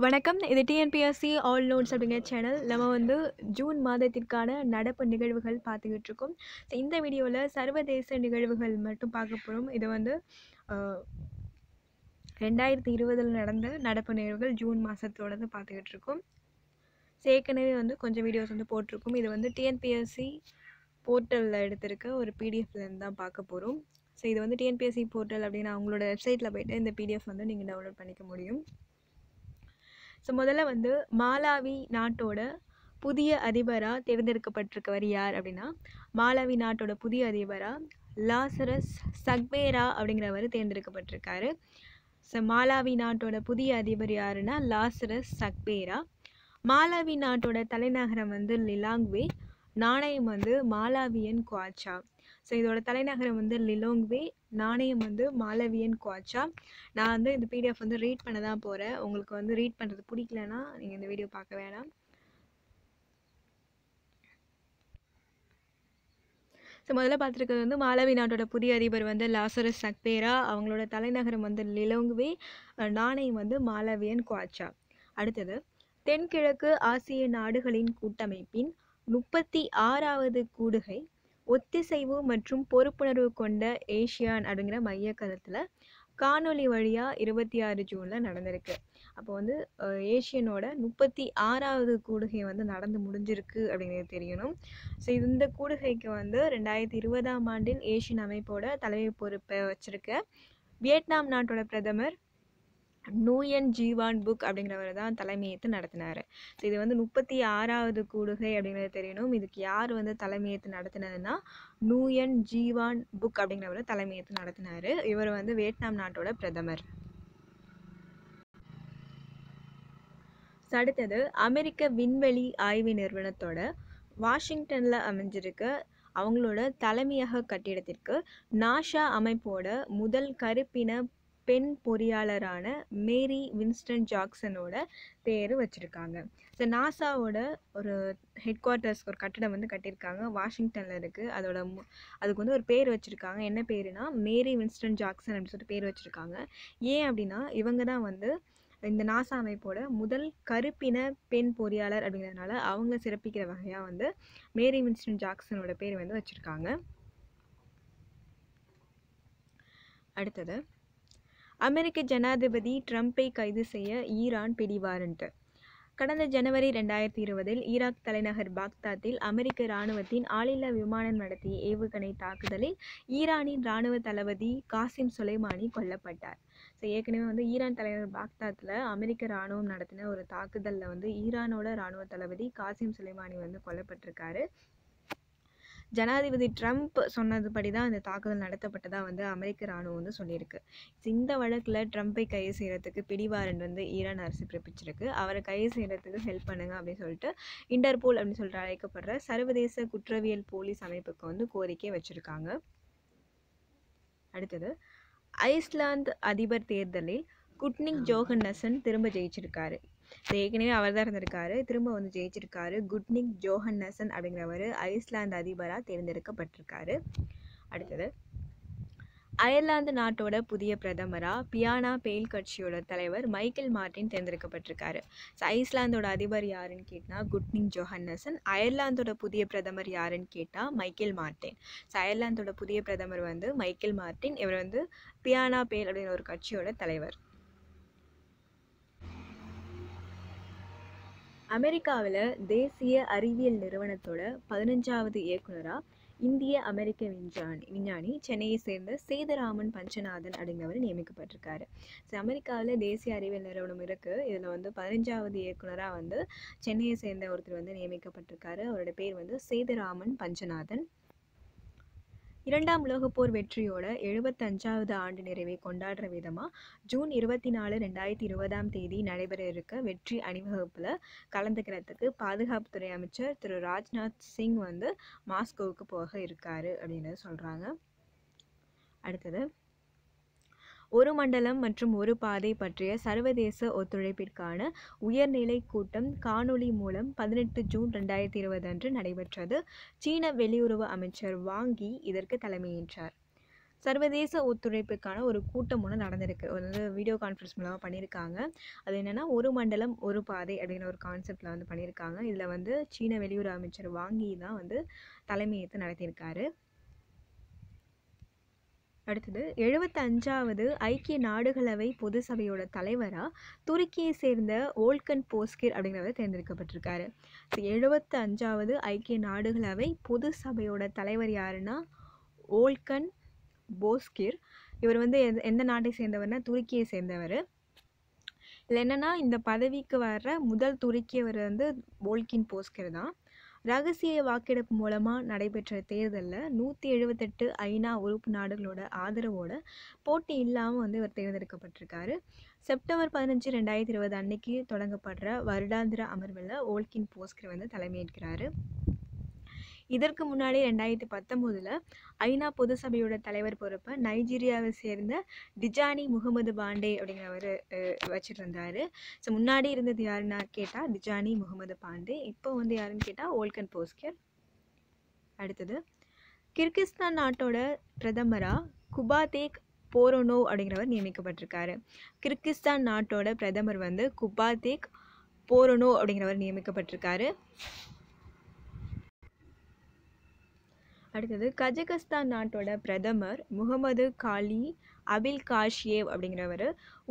வணக்கம். இது TNPSC all notes அப்படிங்கிற சேனல். நம்ம வந்து ஜூன் மாதத்திற்கான நடப்பு நிகழ்வுகள் பார்த்துக்கிட்டு இருக்கோம். ஸோ இந்த வீடியோவில் சர்வதேச நிகழ்வுகள் மட்டும் பார்க்க போகிறோம். இது வந்து 2020 நடந்த நடப்பு நிகழ்வுகள் ஜூன் மாதத்தோடது பார்த்துக்கிட்டு இருக்கோம். ஸோ ஏற்கனவே வந்து கொஞ்சம் வீடியோஸ் வந்து போட்டிருக்கோம். இது வந்து டிஎன்பிஎஸ்சி போர்ட்டலில் எடுத்திருக்க ஒரு பிடிஎஃப்லேருந்து தான் பார்க்க போகிறோம். ஸோ இது வந்து டிஎன்பிஎஸ்சி போர்ட்டல் அப்படின்னு அவங்களோட வெப்சைட்டில் போய்ட்டு இந்த பிடிஎஃப் வந்து நீங்கள் டவுன்லோட் பண்ணிக்க முடியும். ஸோ முதல்ல வந்து மாலாவி நாட்டோட புதிய அதிபராக தேர்ந்தெடுக்கப்பட்டிருக்கவர் யார் அப்படின்னா, மாலாவி நாட்டோட புதிய அதிபராக லாசரஸ் சக்வேரா அப்படிங்கிறவர் தேர்ந்தெடுக்கப்பட்டிருக்காரு. ஸோ மாலாவி நாட்டோட புதிய அதிபர் யாருன்னா லாசரஸ் சக்வேரா. மாலாவி நாட்டோட தலைநகரம் வந்து லிலாங்வே, நாணயம் வந்து மாலாவியன் குவாச்சா. ஸோ இதோட தலைநகரம் வந்து லிலோங்வே, நாணயம் வந்து மாலவியன் குவாச்சா. நான் வந்து இந்த பிடிஎஃப் வந்து ரீட் பண்ண தான் போகிறேன். உங்களுக்கு வந்து ரீட் பண்ணுறது பிடிக்கலன்னா நீங்கள் இந்த வீடியோ பார்க்க வேணாம். ஸோ முதல்ல பார்த்துருக்கிறது வந்து மாலாவி நாட்டோட புதிய அதிபர் வந்து லாசரஸ் சக்வேரா. அவங்களோட தலைநகரம் வந்து லிலோங்வே, நாணயம் வந்து மாலவியன் குவாச்சா. அடுத்தது, தென்கிழக்கு ஆசிய நாடுகளின் கூட்டமைப்பின் 36வது கூடுகை ஒத்திசைவு மற்றும் பொறுப்புணர்வு கொண்ட ஏசியான் அப்படிங்கிற மைய கருத்தில் காணொலி வழியாக 26 ஜூனில் நடந்திருக்கு. அப்போ வந்து ஏசியனோட 36வது கூடுகை வந்து நடந்து முடிஞ்சிருக்கு அப்படிங்கிறது தெரியணும். ஸோ இந்த கூடுகைக்கு வந்து 2020ஆம் ஆண்டில் ஏசியன் அமைப்போட தலைமை பொறுப்பை வச்சிருக்க வியட்நாம் நாட்டோட பிரதமர் நூயன் ஜீவான் புக் அப்படிங்கிறவர் தான் தலைமையேற்று நடத்தினார். ஸோ இது வந்து 36வது கூடுகை அப்படிங்கிறது தெரியணும். இதுக்கு யார் வந்து தலைமையேற்று நடத்தினதுன்னா நூயன் ஜீவான் புக் அப்படிங்கிறவர் தலைமையேற்று நடத்தினார். இவர் வந்து வியட்நாம் நாட்டோட பிரதமர். அடுத்தது, அமெரிக்க விண்வெளி ஆய்வு நிறுவனத்தோட வாஷிங்டனில் அமைஞ்சிருக்க அவங்களோட தலைமையக கட்டிடத்திற்கு நாசா அமைப்போட முதல் கருப்பின பெண் பொறியாளரான மேரி வின்ஸ்டன் ஜாக்சனோட பேர் வச்சுருக்காங்க. ஸோ நாசாவோட ஒரு ஹெட் குவார்ட்டர்ஸ் ஒரு கட்டிடம் வந்து கட்டியிருக்காங்க, வாஷிங்டனில் இருக்குது. அதுக்கு வந்து ஒரு பேர் வச்சுருக்காங்க. என்ன பேருனா மேரி வின்ஸ்டன் ஜாக்சன் அப்படின்னு சொல்லிட்டு பேர் வச்சுருக்காங்க. ஏன் அப்படின்னா இவங்க தான் வந்து இந்த நாசா அமைப்போட முதல் கருப்பின பெண் பொறியாளர் அப்படிங்கிறதுனால அவங்க சிறப்பிக்கிற வகையாக வந்து மேரி வின்ஸ்டன் ஜாக்சனோட பேர் வந்து வச்சுருக்காங்க. அடுத்தது, அமெரிக்க ஜனாதிபதி ட்ரம்ப்பை கைது செய்ய ஈரான் பிடிவாரண்ட். கடந்த ஜனவரி 2020 ஈராக் தலைநகர் பாக்தாத்தில் அமெரிக்க இராணுவத்தின் ஆளில்லா விமானம் நடத்திய ஏவுகணை தாக்குதலில் ஈரானின் இராணுவ தளபதி காசிம் சுலைமானி கொல்லப்பட்டார். ஸோ ஏற்கனவே வந்து ஈரான் தலைநகர் பாக்தாத்தில் அமெரிக்க இராணுவம் நடத்தின ஒரு தாக்குதலில் வந்து ஈரானோட இராணுவ தளபதி காசிம் சுலைமானி வந்து கொல்லப்பட்டிருக்காரு. ஜனாதிபதி ட்ரம்ப் சொன்னதுபடி தான் இந்த தாக்குதல் நடத்தப்பட்டதாக வந்து அமெரிக்க இராணுவம் வந்து சொல்லியிருக்கு. இந்த வழக்கில் ட்ரம்ப்பை கைது செய்கிறதுக்கு பிடிவாரண்ட் வந்து ஈரான் அரசு பிறப்பிச்சிருக்கு. அவரை கைது செய்கிறதுக்கு ஹெல்ப் பண்ணுங்க அப்படின்னு சொல்லிட்டு இன்டர்போல் அப்படின்னு சொல்லிட்டு அழைக்கப்படுற சர்வதேச குற்றவியல் போலீஸ் அமைப்புக்கு வந்து கோரிக்கை வச்சுருக்காங்க. அடுத்தது, ஐஸ்லாந்து அதிபர் தேர்தலில் குட்னிக் ஜோஹன்னசன் திரும்ப ஜெயிச்சிருக்காரு. ஏற்கனவே அவர் தான் இருந்திருக்காரு, திரும்ப வந்து ஜெயிச்சிருக்காரு. குட்னிக் ஜோஹன்னசன் அப்படிங்கிறவர் ஐஸ்லாந்து அதிபராக தேர்ந்தெடுக்கப்பட்டிருக்காரு. அடுத்தது, அயர்லாந்து நாட்டோட புதிய பிரதமராக பியானா பெயில் கட்சியோட தலைவர் மைக்கேல் மார்டின் தேர்ந்தெடுக்கப்பட்டிருக்காரு. ஸோ ஐஸ்லாந்தோட அதிபர் யாருன்னு கேட்டால் குட்னிக் ஜோஹன்னசன், அயர்லாந்தோட புதிய பிரதமர் யாருன்னு கேட்டால் மைக்கேல் மார்டின். ஸோ அயர்லாந்தோட புதிய பிரதமர் வந்து மைக்கேல் மார்டின், இவர் வந்து பியானா பெயில் அப்படிங்கிற ஒரு கட்சியோட தலைவர். அமெரிக்காவில் தேசிய அறிவியல் நிறுவனத்தோட 15வது இயக்குனராக இந்திய அமெரிக்க விஞ்ஞானி சென்னையை சேர்ந்த சேதுராமன் பஞ்சநாதன் அப்படிங்கிறவர் நியமிக்கப்பட்டிருக்காரு. ஸோ அமெரிக்காவில் தேசிய அறிவியல் நிறுவனம் இருக்குது. இதில் வந்து 15வது இயக்குனராக வந்து சென்னையை சேர்ந்த ஒருத்தர் வந்து நியமிக்கப்பட்டிருக்காரு. அவரோட பேர் வந்து சேதுராமன் பஞ்சநாதன். 2ஆம் உலகப் போர் வெற்றியோட 75வது ஆண்டு நிறைவை கொண்டாடுற விதமாக ஜூன் 24, 2020 நடைபெற இருக்க வெற்றி அணிவகுப்பில் கலந்துக்கிறதுக்கு பாதுகாப்புத்துறை அமைச்சர் திரு ராஜ்நாத் சிங் வந்து மாஸ்கோவுக்கு போக இருக்காரு அப்படின்னு சொல்கிறாங்க. அடுத்தது, ஒரு மண்டலம் மற்றும் ஒரு பாதை பற்றிய சர்வதேச ஒத்துழைப்பிற்கான உயர்நிலை கூட்டம் காணொலி மூலம் 18 ஜூன் 2020 அன்று நடைபெற்றது. சீன வெளியுறவு அமைச்சர் வாங் யி இதற்கு தலைமையேற்றார். சர்வதேச ஒத்துழைப்புக்கான ஒரு கூட்டம் ஒன்று நடந்திருக்கு. ஒரு வீடியோ கான்ஃபரன்ஸ் மூலமாக பண்ணியிருக்காங்க. அது என்னென்னா ஒரு மண்டலம் ஒரு பாதை அப்படிங்கிற ஒரு கான்செப்டில் வந்து பண்ணியிருக்காங்க. இதில் வந்து சீன வெளியுறவு அமைச்சர் வாங்கி தான் வந்து தலைமையேற்று நடத்தியிருக்காரு. அடுத்தது 75வது ஐக்கிய நாடுகளவை பொது சபையோட தலைவராக துருக்கியை சேர்ந்த ஓல்கன் போஸ்கிர் அப்படிங்கிறவர் தேர்ந்தெடுக்கப்பட்டிருக்காரு. 75வது ஐக்கிய நாடுகளவை பொது சபையோட தலைவர் யாருன்னா ஓல்கன் போஸ்கிர். இவர் வந்து எந்த நாட்டை சேர்ந்தவர்னா துருக்கியை சேர்ந்தவர். இதில் என்னென்னா இந்த பதவிக்கு வர்ற முதல் துருக்கியவர் வந்து ஓல்கின் போஸ்கிர் தான். ரகசிய வாக்கெடுப்பு மூலமாக நடைபெற்ற தேர்தலில் 178 ஐநா உறுப்பு நாடுகளோட ஆதரவோட போட்டி இல்லாமல் வந்து இவர் தேர்ந்தெடுக்கப்பட்டிருக்காரு. செப்டம்பர் 15, 2020 அன்னைக்கு தொடங்கப்படுற வருடாந்திர அமர்வில் ஓல்கின் போஸ்கிர் வந்து தலைமையேற்கிறாரு. இதற்கு முன்னாடி 2019 ஐநா பொது சபையோட தலைவர் பொறுப்பை நைஜீரியாவை சேர்ந்த டிஜானி முகமது பாண்டே அப்படிங்கிறவர் வச்சுட்டு இருந்தார். ஸோ முன்னாடி இருந்தது யாருன்னா கேட்டால் டிஜானி முகமது பாண்டே, இப்போ வந்து யாருன்னு கேட்டால் ஓல்கன் போஸ்கிர். அடுத்தது கிர்கிஸ்தான் நாட்டோட பிரதமராக குபாதேக் போரோனோவ் அப்படிங்கிறவர் நியமிக்கப்பட்டிருக்காரு. கிர்கிஸ்தான் நாட்டோட பிரதமர் வந்து குபாதேக் போரோனோவ் அப்படிங்கிறவர் நியமிக்கப்பட்டிருக்காரு. அடுத்தது கஜகஸ்தான் நாட்டோட பிரதமர் முகமது காலி அபில் காஷியேவ் அப்படிங்கிறவர்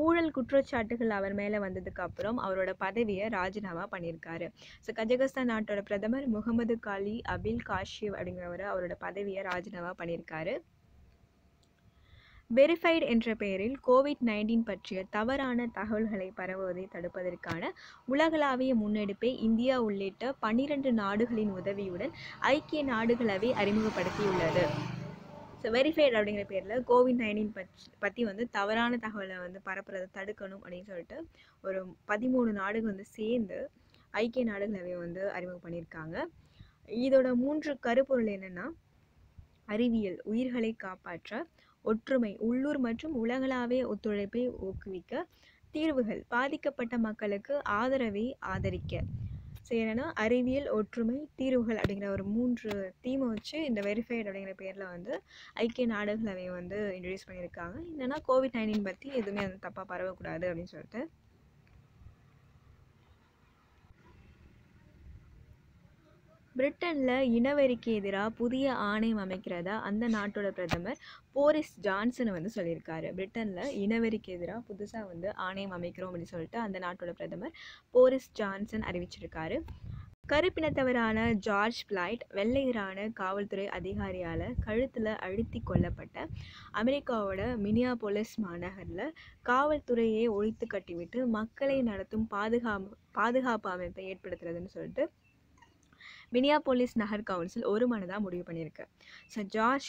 ஊழல் குற்றச்சாட்டுகள் அவர் மேலே வந்ததுக்கு அப்புறம் அவரோட பதவியை ராஜினாமா பண்ணியிருக்காரு. ஸோ கஜகஸ்தான் நாட்டோட பிரதமர் முகமது காலி அபில் காஷியேவ் அப்படிங்கிறவர் அவரோட பதவியை ராஜினாமா பண்ணியிருக்காரு. வெரிஃபைடு என்ற பெயரில் COVID-19 பற்றிய தவறான தகவல்களை பரவுவதை தடுப்பதற்கான உலகளாவிய முன்னெடுப்பை இந்தியா உள்ளிட்ட 12 நாடுகளின் உதவியுடன் ஐக்கிய நாடுகளவை அறிமுகப்படுத்தியுள்ளது. ஸோ வெரிஃபைடு அப்படிங்கிற பேரில் COVID-19 பற்றி வந்து தவறான தகவலை வந்து பரப்புறதை தடுக்கணும் அப்படின்னு சொல்லிட்டு ஒரு 13 நாடுகள் வந்து சேர்ந்து ஐக்கிய நாடுகளவை வந்து அறிமுகம் பண்ணியிருக்காங்க. இதோட 3 கருப்பொருள் என்னென்னா அறிவியல், உயிர்களை காப்பாற்ற, ஒற்றுமை, உள்ளூர் மற்றும் உலகளாவிய ஒத்துழைப்பை ஊக்குவிக்க, தீர்வுகள், பாதிக்கப்பட்ட மக்களுக்கு ஆதரவை ஆதரிக்க. ஸோ என்னென்னா அறிவியல், ஒற்றுமை, தீர்வுகள் அப்படிங்கிற ஒரு 3 தீமை வச்சு இந்த வெரிஃபைடு அப்படிங்கிற பேரில் வந்து ஐக்கிய நாடுகளவை வந்து இன்ட்ரடியூஸ் பண்ணியிருக்காங்க. என்னென்னா COVID-19 பற்றி எதுவுமே வந்து தப்பாக பரவக்கூடாது அப்படின்னு சொல்லிட்டு. பிரிட்டனில் இனவெறிக்கு எதிராக புதிய ஆணையம் அமைக்கிறதா அந்த நாட்டோட பிரதமர் போரிஸ் ஜான்சன் வந்து சொல்லியிருக்காரு. பிரிட்டனில் இனவெறிக்கு எதிராக புதுசாக வந்து ஆணையம் அமைக்கிறோம் அப்படின்னு சொல்லிட்டு அந்த நாட்டோட பிரதமர் போரிஸ் ஜான்சன் அறிவிச்சிருக்காரு. கருப்பினத்தவரான ஜார்ஜ் பிளாய்ட் வெள்ளையரான காவல்துறை அதிகாரியால் கழுத்தில் அழுத்தி கொல்லப்பட்ட அமெரிக்காவோட மினியாபோலிஸ் மாநகரில் காவல்துறையை ஒழித்து கட்டிவிட்டு மக்களை நடத்தும் பாதுகாப்பு அமைப்பை ஏற்படுத்துறதுன்னு சொல்லிட்டு மினியாபோலிஸ் நகர் கவுன்சில் ஒரு மனதாக முடிவு பண்ணியிருக்கு. ஸோ ஜார்ஜ்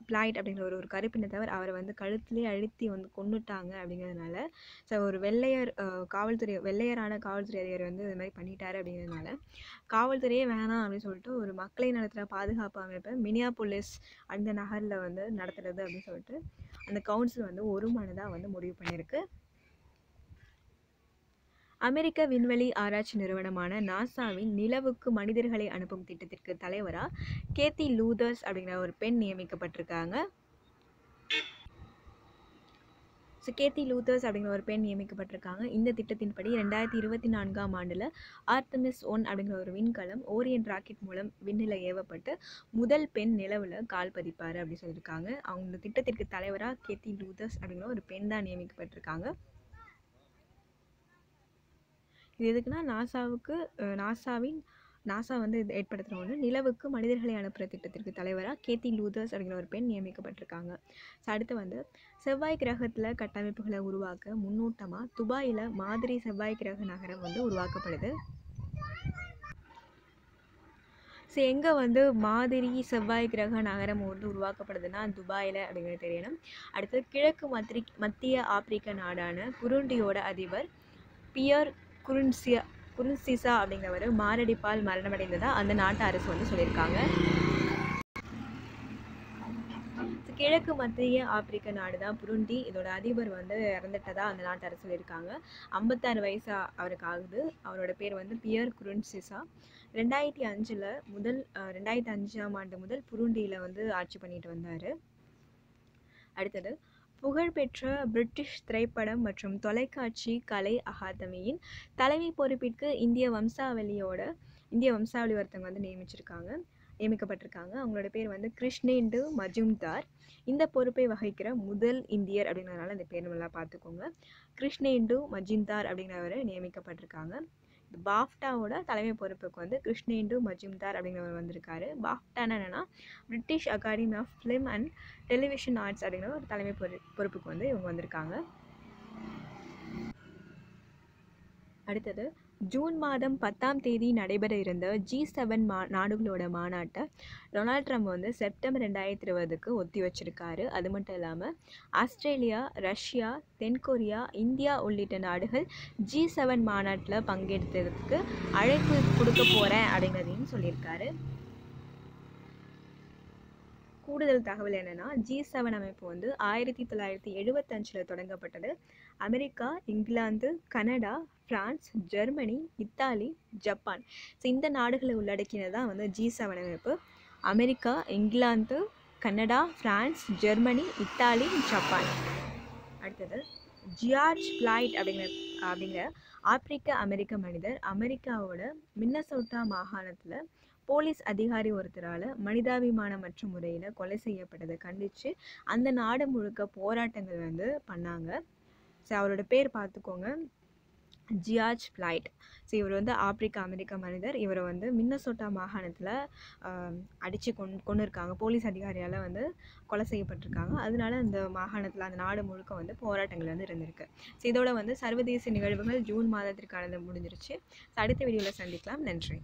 பிளாய்ட் அப்படிங்கிற ஒரு கருப்பினத்தவர் அவரை வந்து கழுத்துலேயே அழுத்தி வந்து கொன்னுட்டாங்க அப்படிங்கிறதுனால, ஸோ ஒரு வெள்ளையரான காவல்துறை அதிகாரி வந்து இது மாதிரி பண்ணிட்டாரு அப்படிங்கிறதுனால காவல்துறையே வேணாம் அப்படின்னு சொல்லிட்டு ஒரு மக்களை நடத்துகிற பாதுகாப்பு அமைப்பை மினியாபோலிஸ் அந்த நகரில் வந்து நடத்துறது அப்படின்னு சொல்லிட்டு அந்த கவுன்சில் வந்து ஒரு மனதாக வந்து முடிவு பண்ணியிருக்கு. அமெரிக்க விண்வெளி ஆராய்ச்சி நிறுவனமான நாசாவின் நிலவுக்கு மனிதர்களை அனுப்பும் திட்டத்திற்கு தலைவராக கேத்தி லூதர்ஸ் அப்படிங்கிற ஒரு பெண் நியமிக்கப்பட்டிருக்காங்க. ஸோ கேத்தி லூதர்ஸ் அப்படிங்கிற ஒரு பெண் நியமிக்கப்பட்டிருக்காங்க. இந்த திட்டத்தின்படி 2024ஆம் ஆண்டில் ஆர்த்தமிஸ் 1 அப்படிங்கிற ஒரு விண்கலம் ஓரியன்ட் ராக்கெட் மூலம் விண்ணில் ஏவப்பட்டு முதல் பெண் நிலவில் கால் பதிப்பார் அப்படின்னு சொல்லியிருக்காங்க. அவங்க திட்டத்திற்கு தலைவராக கேத்தி லூதர்ஸ் அப்படிங்கிற ஒரு பெண் தான் நியமிக்கப்பட்டிருக்காங்க. இது எதுக்குன்னா நாசா வந்து ஏற்படுத்துகிற ஒன்று நிலவுக்கு மனிதர்களை அனுப்புகிற திட்டத்திற்கு தலைவராக கேத்தி லூதர்ஸ் அப்படிங்கிற ஒரு பெண் நியமிக்கப்பட்டிருக்காங்க. ஸோ அடுத்து வந்து செவ்வாய் கிரகத்தில் கட்டமைப்புகளை உருவாக்க முன்னோட்டமாக துபாயில் மாதிரி செவ்வாய் கிரக நகரம் வந்து உருவாக்கப்படுது. ஸோ எங்கே வந்து மாதிரி செவ்வாய் கிரக நகரம் வந்து உருவாக்கப்படுதுன்னா துபாயில் அப்படிங்கிறது தெரியணும். அடுத்து கிழக்கு மத்திய ஆப்பிரிக்க நாடான புருண்டியோட அதிபர் பியர் குருன்சிசா அப்படிங்கிறவர் மாரடைப்பால் மரணமடைந்ததா அந்த நாட்டு அரசு வந்து சொல்லியிருக்காங்க. கிழக்கு மத்திய ஆப்பிரிக்க நாடு தான் புருண்டி. இதோட அதிபர் வந்து இறந்துட்டதா அந்த நாட்டு அரசு சொல்லியிருக்காங்க. 56 வயசு அவருக்கு ஆகுது. அவரோட பேர் வந்து பியர் குருன்சிசா. 2005ஆம் ஆண்டு முதல் புருண்டியில் வந்து ஆட்சி பண்ணிட்டு வந்தார். அடுத்தது புகழ்பெற்ற பிரிட்டிஷ் திரைப்படம் மற்றும் தொலைக்காட்சி கலை அகாதமியின் தலைமை பொறுப்பிற்கு இந்திய வம்சாவளி ஒருத்தவங்க வந்து நியமிக்கப்பட்டிருக்காங்க. அவங்களோட பேர் வந்து கிருஷ்ணேந்து மஜும்தார். இந்த பொறுப்பை வகிக்கிற முதல் இந்தியர் அப்படிங்கிறதுனால இந்த பேர் நல்லா பார்த்துக்கோங்க. கிருஷ்ணேந்து மஜும்தார் அப்படிங்கிறவர் நியமிக்கப்பட்டிருக்காங்க. பாஃப்டாவோட தலைமை பொறுப்புக்கு வந்து கிருஷ்ணேந்து மஜும்தார் அப்படிங்கிறவர் வந்திருக்காரு. பாஃப்டானா என்னன்னா British Academy of Film and Television Arts அப்படிங்கிற ஒரு தலைமை பொறுப்புக்கு வந்து இவங்க வந்திருக்காங்க. அடுத்தது ஜூன் மாதம் 10ஆம் தேதி நடைபெற இருந்த G7 நாடுகளோட மாநாட்டை டொனால்ட் ட்ரம்ப் வந்து செப்டம்பர் 2020க்கு ஒத்தி வச்சிருக்காரு. அது மட்டும் இல்லாமல் ஆஸ்திரேலியா, ரஷ்யா, தென்கொரியா, இந்தியா உள்ளிட்ட நாடுகள் G7 மாநாட்டில் பங்கெடுத்ததுக்கு அழைப்பு கொடுக்க போகிறேன் அப்படிங்கிறதையும் சொல்லியிருக்காரு. கூடுதல் தகவல் என்னென்னா G7 அமைப்பு வந்து 1975 தொடங்கப்பட்டது. America, England, Canada, France, Germany, Italy, Japan இந்த நாடுகளை உள்ளடக்கினதான் வந்து G7 அமைப்பு. America, England, Canada, France, Germany, Italy, Japan. அடுத்தது ஜியார்ஜ் ஃப்ளாய்ட் அப்படிங்கிற ஆப்பிரிக்க அமெரிக்க மனிதர் அமெரிக்காவோட மின்னசோட்டா மாகாணத்தில் போலீஸ் அதிகாரி ஒருத்தரால் மனிதாபிமானமற்ற முறையில் கொலை செய்யப்பட்டதை கண்டித்து அந்த நாடு முழுக்க போராட்டங்கள் வந்து பண்ணாங்க. ஸோ அவரோட பேர் பார்த்துக்கோங்க, ஜியார்ஜ் ஃப்ளாய்ட். ஸோ இவர் வந்து ஆப்பிரிக்க அமெரிக்க மனிதர். இவரை வந்து மின்னசோட்டா மாகாணத்தில் அடித்து கொண்டு இருக்காங்க. போலீஸ் அதிகாரியால் வந்து கொலை செய்யப்பட்டிருக்காங்க. அதனால அந்த மாகாணத்தில் அந்த நாடு முழுக்க வந்து போராட்டங்கள் வந்து இருந்திருக்கு. ஸோ இதோட வந்து சர்வதேச நிகழ்வுகள் ஜூன் மாதத்திற்கானது முடிஞ்சிருச்சு. அடுத்த வீடியோவில் சந்திக்கலாம். நன்றி.